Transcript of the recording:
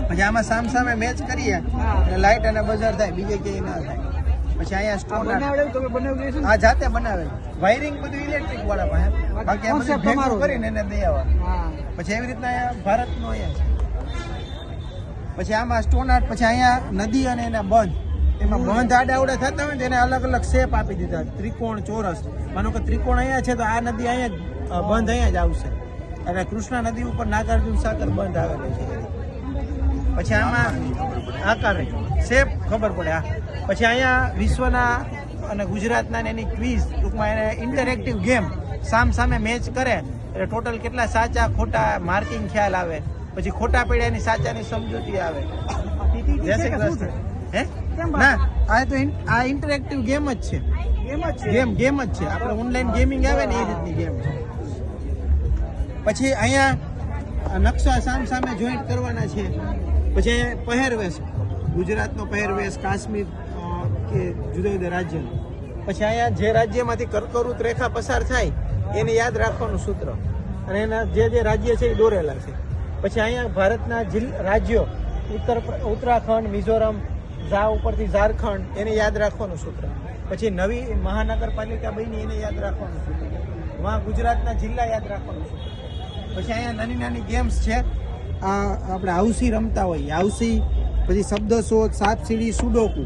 પછી આમાં સામસામે મેચ કરીએ એટલે લાઇટ અને બજાર થાય, બીજે ક્યાંય ના થાય. પછી અહીંયા સ્ટોન આ જાતે બનાવે, વાયરિંગ બધું ઇલેક્ટ્રિક વાળા પાસે, બાકી આ બધું ભેગું કરીને એને દઈ આવવાનું. પછી એવી રીતના અહીંયા ભારતનો અહીંયા છે. પછી આમાં સ્ટોન આર્ટ. પછી અહીંયા નદી અને એના બંધ, એમાં બંધ આડાવડે થતા હોય ને એને અલગ અલગ શેપ આપી દીધા, ત્રિકોણ, ચોરસ. માનો કે ત્રિકોણ અહીંયા છે તો આ નદી અહીંયા બંધ અહીંયા જ આવશે, અને કૃષ્ણા નદી ઉપર નાગાર્જુન સાગર બંધ આવેલો છે. પછી આમાં આકાર શેપ ખબર પડે. પછી અહીંયા વિશ્વના અને ગુજરાતના એની ક્વિઝ, ટૂંકમાં એને ઇન્ટરેક્ટિવ ગેમ, સામ સામે મેચ કરે એટલે ટોટલ કેટલા સાચા ખોટા માર્કિંગ ખ્યાલ આવે. પછી ખોટા પડ્યાની સાચાની સમજૂતી આવે. હે ના, આ ઇન્ટરેક્ટિવ ગેમ જ છે, ગેમ જ છે. આપણે ઓનલાઈન ગેમિંગ આવે ને એ રીતની ગેમ છે. પછી અહીંયા નકશા સામ સામે જોઈન્ટ કરવાના છે. પછી પહેરવેશ, ગુજરાતનો પહેરવેશ, કાશ્મીર કે જુદા જુદા રાજ્યનો. પછી અહીંયા જે રાજ્યમાંથી કર્કવૃત રેખા પસાર થાય એને યાદ રાખવાનું સૂત્ર, અને એના જે રાજ્ય છે એ દોરેલા છે. પછી અહીંયા ભારતના રાજ્યો ઉત્તરાખંડ, મિઝોરમ, ઉપરથી ઝારખંડ, એને યાદ રાખવાનું સૂત્ર. પછી નવી મહાનગરપાલિકા બની એને યાદ રાખવાનું સૂત્ર. ગુજરાતના જિલ્લા યાદ રાખવાનું સૂત્ર. પછી અહીંયા નાની નાની ગેમ્સ છે, આપણે હાઉસી રમતા હોય, હાઉસી. પછી શબ્દ શોધ, સાપ સીડી, સુડોકુ.